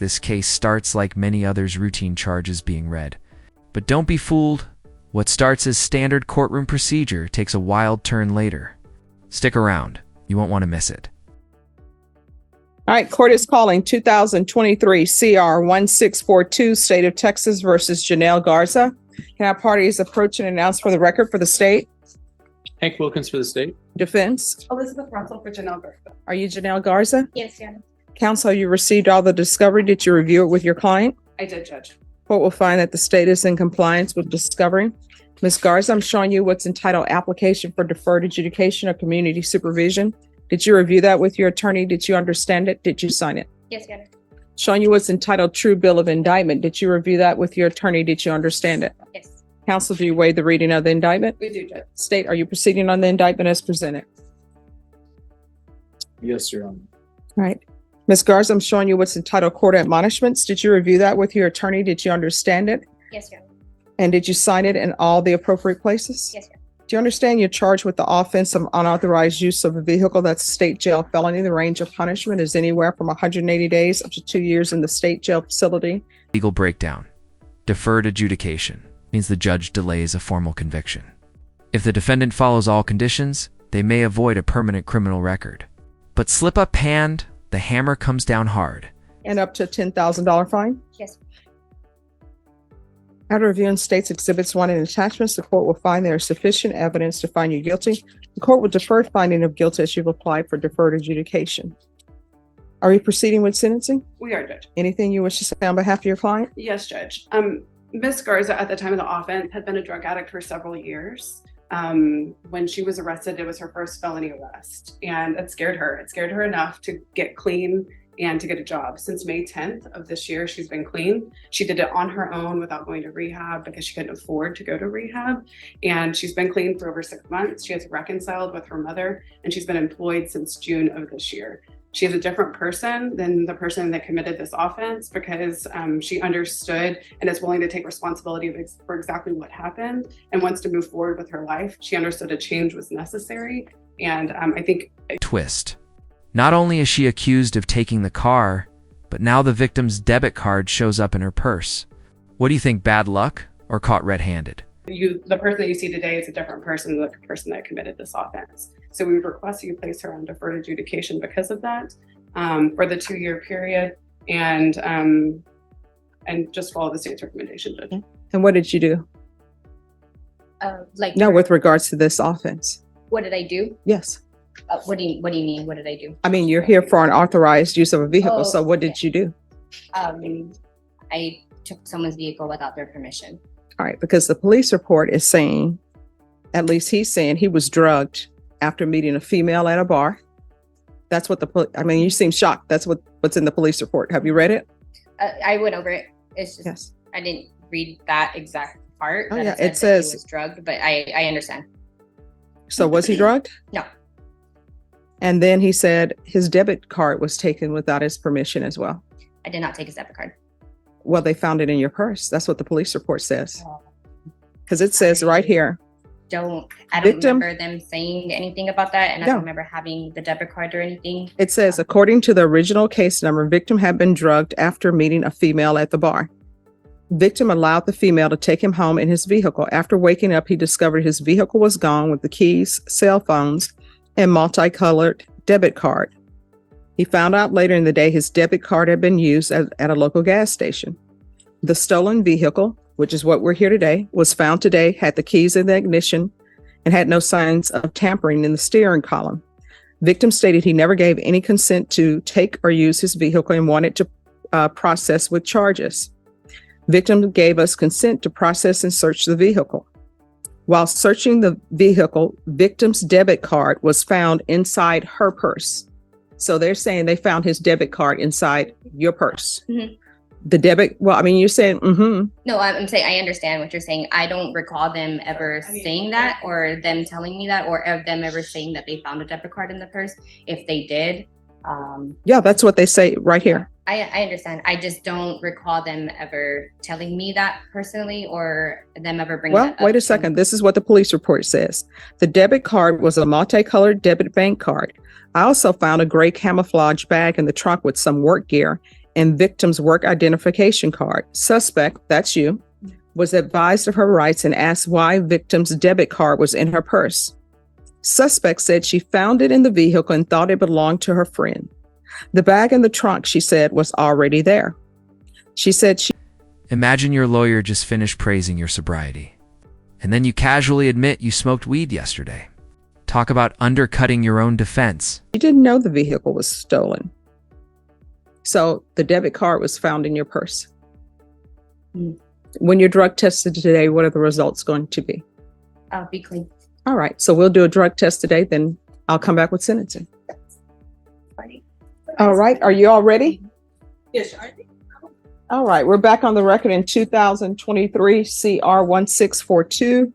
this case starts like many others, routine charges being read. But don't be fooled. What starts as standard courtroom procedure takes a wild turn later. Stick around. You won't want to miss it. All right, court is calling 2023 CR 1642, State of Texas versus Janelle Garza. Can our parties approach and announce for the record for the state? Hank Wilkins for the state. Defense. Elizabeth Russell for Janelle Garza. Are you Janelle Garza? Yes, Your Honor. Counsel, you received all the discovery. Did you review it with your client? I did, Judge. Court will find that the state is in compliance with discovery. Ms. Garza, I'm showing you what's entitled Application for Deferred Adjudication or Community Supervision. Did you review that with your attorney? Did you understand it? Did you sign it? Yes, Your Honor. Showing you what's entitled True Bill of Indictment. Did you review that with your attorney? Did you understand it? Yes. Counsel, do you waive the reading of the indictment? We do, Judge. State, are you proceeding on the indictment as presented? Yes, Your Honor. All right. Ms. Garza, I'm showing you what's entitled Court Admonishments. Did you review that with your attorney? Did you understand it? Yes, Your Honor. And did you sign it in all the appropriate places? Yes, Your Honor. Do you understand you're charged with the offense of unauthorized use of a vehicle? That's a state jail felony. The range of punishment is anywhere from 180 days up to 2 years in the state jail facility. Legal breakdown. Deferred adjudication means the judge delays a formal conviction. If the defendant follows all conditions, they may avoid a permanent criminal record. But slip up hand, the hammer comes down hard. And up to a $10,000 fine. Yes. After reviewing state's exhibits 1 and attachments, the court will find there is sufficient evidence to find you guilty. The court will defer finding of guilt as you've applied for deferred adjudication. Are we proceeding with sentencing? We are, Judge. Anything you wish to say on behalf of your client? Yes, Judge. Ms. Garza, at the time of the offense, had been a drug addict for several years. When she was arrested, it was her first felony arrest, and it scared her. It scared her enough to get clean and to get a job. Since May 10th of this year, she's been clean. She did it on her own without going to rehab because she couldn't afford to go to rehab. And she's been clean for over 6 months. She has reconciled with her mother, and she's been employed since June of this year. She is a different person than the person that committed this offense because she understood and is willing to take responsibility for exactly what happened and wants to move forward with her life. She understood a change was necessary. And I think Twist. Not only is she accused of taking the car, but now the victim's debit card shows up in her purse. What do you think, bad luck or caught red-handed? the person that you see today is a different person than the person that committed this offense. So we would request that you place her on deferred adjudication because of that for the 2-year period and just follow the state's recommendation, Judge. And what did you do? Like No, with regards to this offense. what did I do? Yes. What do you mean? What did I do? I mean, you're here for an authorized use of a vehicle. Oh, So what did you do? I took someone's vehicle without their permission. All right, because the police report is saying, at least he's saying he was drugged after meeting a female at a bar. That's what I mean, you seem shocked. That's what's in the police report. Have you read it? I went over it. It's just Yes. I didn't read that exact part. Oh, that yeah, said it that says- he was drugged, but I understand. So was he drugged? No. And then he said his debit card was taken without his permission as well. I did not take his debit card. Well, they found it in your purse. That's what the police report says. Because it says right here, I don't Victim- remember them saying anything about that, and I No. don't remember having the debit card or anything. it says, according to the original case number, victim had been drugged after meeting a female at the bar. Victim allowed the female to take him home in his vehicle. After waking up, he discovered his vehicle was gone with the keys, cell phones, and multicolored debit card. He found out later in the day his debit card had been used at a local gas station. The stolen vehicle, which is what we're here today, was found today, had the keys in the ignition, and had no signs of tampering in the steering column. Victim stated he never gave any consent to take or use his vehicle and wanted to process with charges. Victim gave us consent to process and search the vehicle. While searching the vehicle, victim's debit card was found inside her purse. So they're saying they found his debit card inside your purse. Mhm. The debit, well, I mean, you're saying, No, I'm saying I understand what you're saying. I don't recall them ever saying that, or them telling me that, or of them ever saying that they found a debit card in the purse. If they did, yeah, that's what they say right here. I understand. I just don't recall them ever telling me that personally, or them ever bringing Well, that up wait a to me. second. This is what the police report says. The debit card was a multicolored debit bank card. I also found a gray camouflage bag in the trunk with some work gear and victim's work identification card. Suspect, that's you, was advised of her rights and asked why victim's debit card was in her purse. Suspect said she found it in the vehicle and thought it belonged to her friend. The bag in the trunk, she said, was already there. She said she Imagine your lawyer just finished praising your sobriety, and then you casually admit you smoked weed yesterday. Talk about undercutting your own defense. didn't know the vehicle was stolen. So the debit card was found in your purse. When you're drug tested today, what are the results going to be? I'll be clean. All right, so we'll do a drug test today, then I'll come back with sentencing. All right, are you all ready? Yes, All right, we're back on the record in 2023 CR 1642.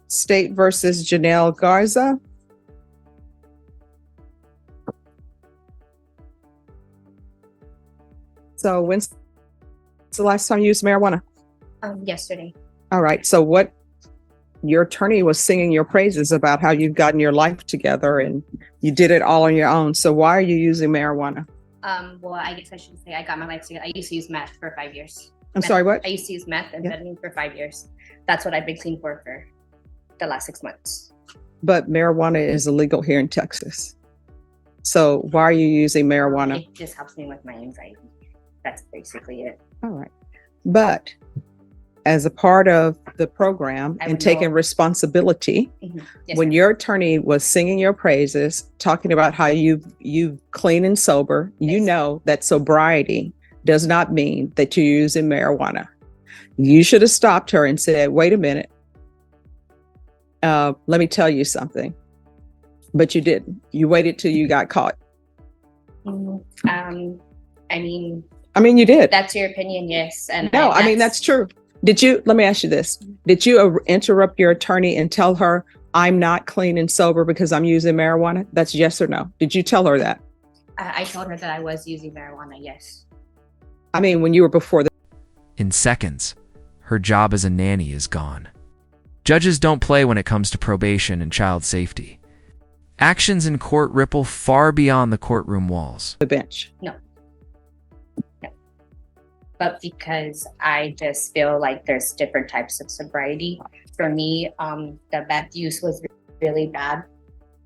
State versus Janelle Garza. So when's the last time you used marijuana? Yesterday. All right, so what your attorney was singing your praises about how you've gotten your life together and you did it all on your own. So why are you using marijuana? Well, I guess I should say I got my life together. I used to use meth for 5 years. I'm sorry, what? I used to use meth and amphetamine for 5 years. That's what I've been clean for the last 6 months. But marijuana is illegal here in Texas. So why are you using marijuana? It just helps me with my anxiety. That's basically it. All right. But as a part of the program I and would taking know. responsibility, Yes, when ma'am. your attorney was singing your praises, talking about how you clean and sober, you Yes. know that sobriety does not mean that you're using marijuana. You should have stopped her and said, wait a minute. Let me tell you something. But you didn't. You waited till you got caught. I mean, You did. that's your opinion, yes. And No, that's true. Let me ask you this. Did you interrupt your attorney and tell her, I'm not clean and sober because I'm using marijuana? That's yes or no. Did you tell her that? I told her that I was using marijuana, yes. I mean, when you were before the In seconds, her job as a nanny is gone. Judges don't play when it comes to probation and child safety. Actions in court ripple far beyond the courtroom walls. bench. But because I just feel like there's different types of sobriety. For me, the meth use was really bad.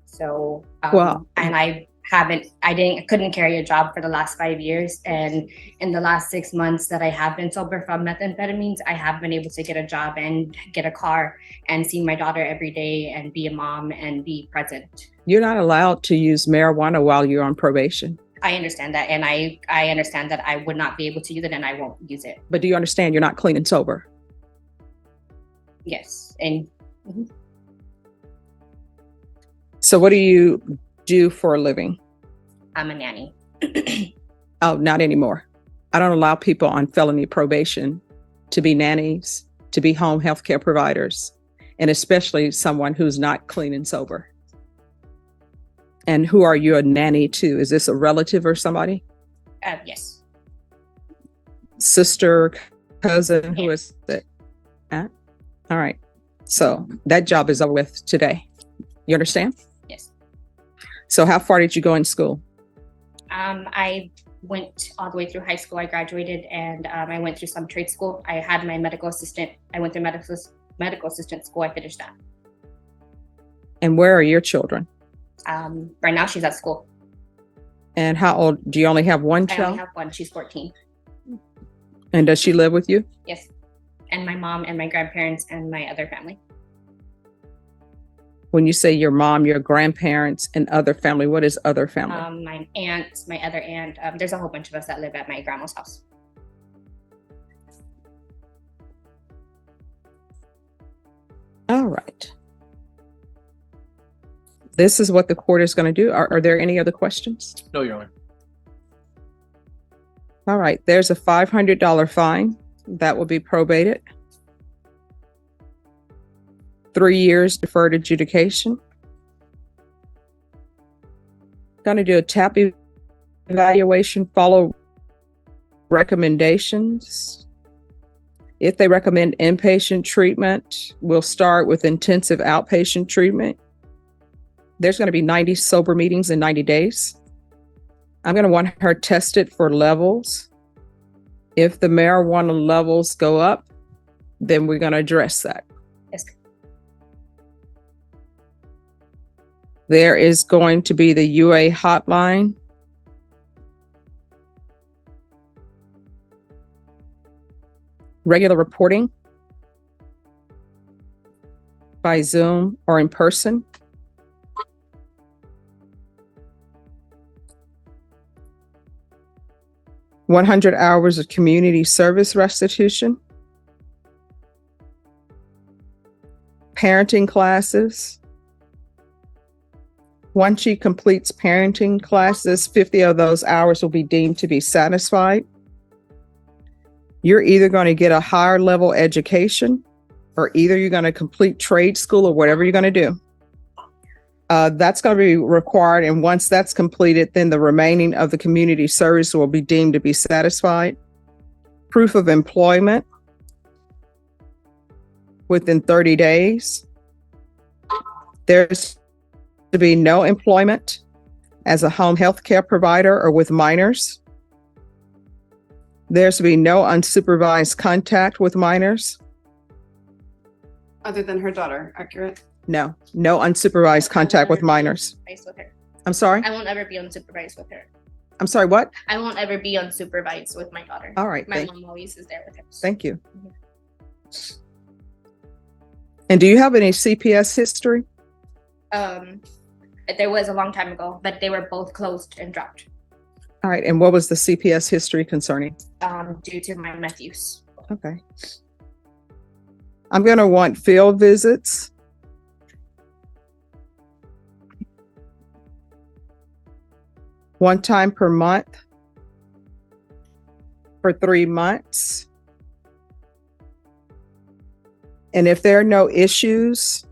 So, Well- and I couldn't carry a job for the last 5 years. And in the last 6 months that I have been sober from methamphetamines, I have been able to get a job and get a car and see my daughter every day and be a mom and be present. You're not allowed to use marijuana while you're on probation. I understand that. And I understand that I would not be able to use it and I won't use it. But do you understand you're not clean and sober? Yes. And So what do you do for a living? I'm a nanny. Oh, not anymore. I don't allow people on felony probation to be nannies, to be home health care providers, and especially someone who's not clean and sober. And who are you a nanny to? Is this a relative or somebody? Yes. Sister, cousin, who is it? All right. So that job is over with today. You understand? Yes. So how far did you go in school? I went all the way through high school. I graduated and I went through some trade school. I had my medical assistant. I went through medical assistant school. I finished that. And where are your children? Right now she's at school. And how old? Do you only have one I child? only have one. She's 14. And does she live with you? Yes. And my mom and my grandparents and my other family. When you say your mom, your grandparents, and other family, what is other family? My aunt, my other aunt. There's a whole bunch of us that live at my grandma's house. All right. This is what the court is going to do. Are there any other questions? No, Your Honor. All right. There's a $500 fine that will be probated. 3 years deferred adjudication. Going to do a TAP evaluation, follow recommendations. If they recommend inpatient treatment, we'll start with intensive outpatient treatment. There's going to be 90 sober meetings in 90 days. I'm going to want her tested for levels. If the marijuana levels go up, then we're going to address that. Yes. There is going to be the UA hotline. Regular reporting by Zoom or in person. $100 hours of community service restitution. Parenting classes. Once she completes parenting classes, 50 of those hours will be deemed to be satisfied. You're either going to get a higher level education, or either you're going to complete trade school or whatever you're going to do. That's going to be required. And once that's completed, then the remaining of the community service will be deemed to be satisfied. Proof of employment within 30 days. There's to be no employment as a home health care provider or with minors. There's to be no unsupervised contact with minors. Other than her daughter, accurate? No unsupervised contact with minors. With her. I'm sorry? I won't ever be unsupervised with her. I'm sorry, what? I won't ever be unsupervised with my daughter. All right, My mom always is there with her. thank you. And do you have any CPS history? There was a long time ago, but they were both closed and dropped All right, and what was the CPS history concerning? due to my meth use. Okay. I'm going to want field visits. One time per month for 3 months. And if there are no issues,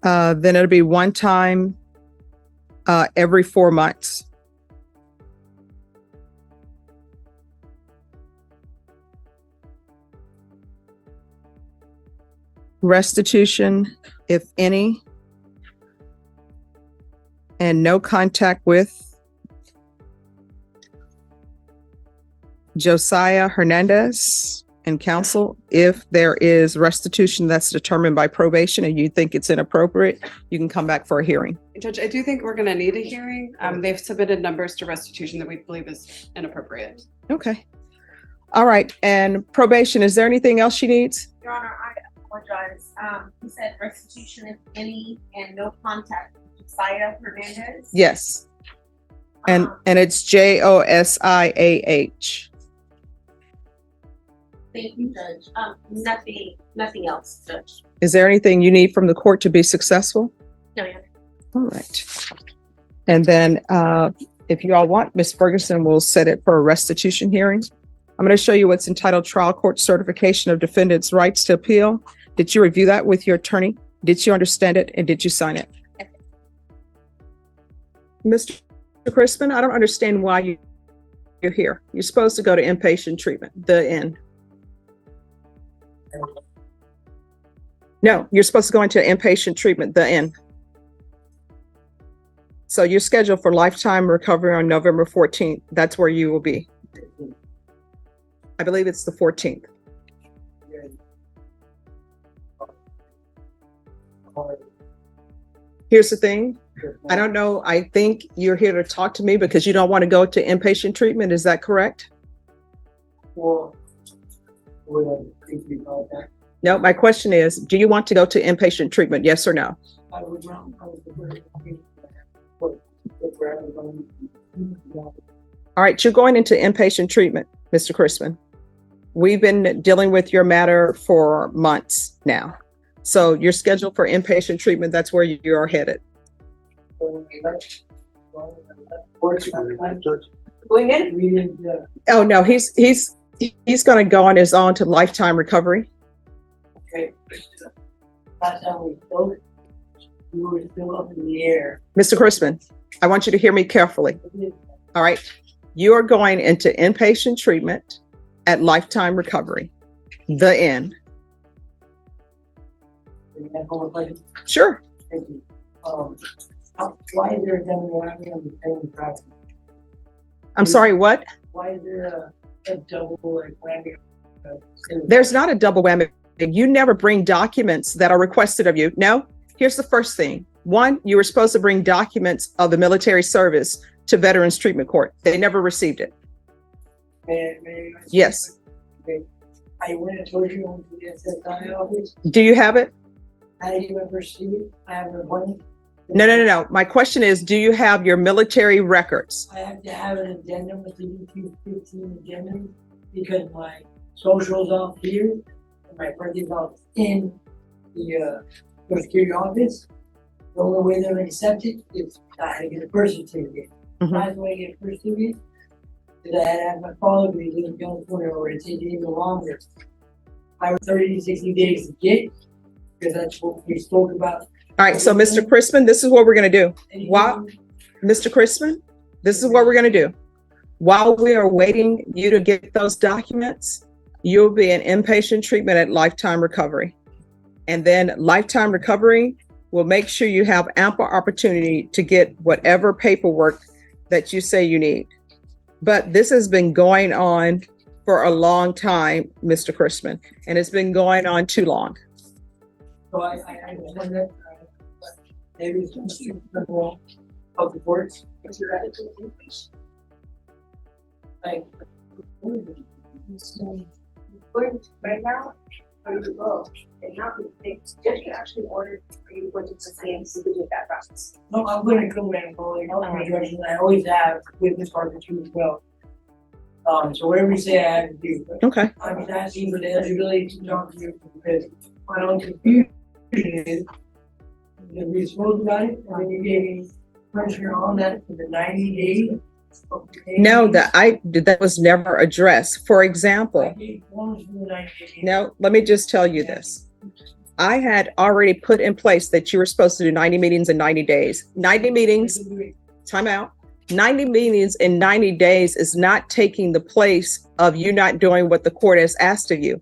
then it'll be one time every 4 months. Restitution, if any, and no contact with Josiah Hernandez and counsel. If there is restitution that's determined by probation and you think it's inappropriate, you can come back for a hearing. Judge, I do think we're going to need a hearing. They've submitted numbers to restitution that we believe is inappropriate. Okay. All right. And probation, is there anything else she needs? Your Honor, I apologize. He said restitution, if any, and no contact with Josiah Hernandez. Yes. And it's JOSIAH. Thank you, Judge. Nothing else, Judge. Is there anything you need from the court to be successful? No, Your Honor. All right. And then if you all want, Ms. Ferguson will set it for a restitution hearing. I'm going to show you what's entitled Trial Court Certification of Defendant's Rights to Appeal. Did you review that with your attorney? Did you understand it? And did you sign it? Okay. Mr. Crispin, I don't understand why you're here. You're supposed to go to inpatient treatment, the end. No, you're supposed to go into inpatient treatment, the end. So you're scheduled for lifetime recovery on November 14th. That's where you will be. I believe it's the 14th. Here's the thing. I don't know. I think you're here to talk to me because you don't want to go to inpatient treatment. Is that correct? No, my question is, do you want to go to inpatient treatment? Yes or no? All right, you're going into inpatient treatment, Mr. Crispin. We've been dealing with your matter for months now. So you're scheduled for inpatient treatment. That's where you are headed. Go ahead. Oh, no, he's going to go on his own to lifetime recovery. Okay. You were still up in the air. Mr. Crispin, I want you to hear me carefully. All right. You are going into inpatient treatment at lifetime recovery, the end. Sure. Thank you. Why is there a double whammy on the same project? I'm sorry, what? Why is there a double whammy? There's not a double whammy. You never bring documents that are requested of you. No. Here's the first thing. One, you were supposed to bring documents of the military service to Veterans Treatment Court. They never received it. Yes. I went and told you on the SSI office. Do you have it? I didn't even receive it. I have one. No. My question is, do you have your military records? I have to have an addendum with the UQ 15 addendum because my social's off here and my birthday's off in the Social Security office. The only way they're gonna accept it is I had to get a birth certificate. That's the way I get a birth certificate. Because I had to have my father be living in California or it take even longer. I was 30 to 60 days to get because that's what we spoke about. All right, so Mr. Crispin, this is what we're going to do. While, Mr. Crispin, this is what we're going to do. While we are waiting you to get those documents, you'll be in inpatient treatment at Lifetime Recovery. And then Lifetime Recovery will make sure you have ample opportunity to get whatever paperwork that you say you need. But this has been going on for a long time, Mr. Crispin, and it's been going on too long. So I just wonder, maybe it's just of the courts. Like, Right now, where you go, and now they judge actually ordered for you to go to the same supervision backgrounds. no, I'm gonna go and go like all the directions I always have with this part too as well. So whatever you say, I have to do. But Okay. I'm just asking for the eligibility to talk to you because my only confusion is that we spoke about it and then you gave me pressure on that for the 90 days. No, that was never addressed. For I example, gave forms for the 90 days. no, let me just tell you this. I had already put in place that you were supposed to do 90 meetings in 90 days. 90 meetings, time out. 90 meetings in 90 days is not taking the place of you not doing what the court has asked of you.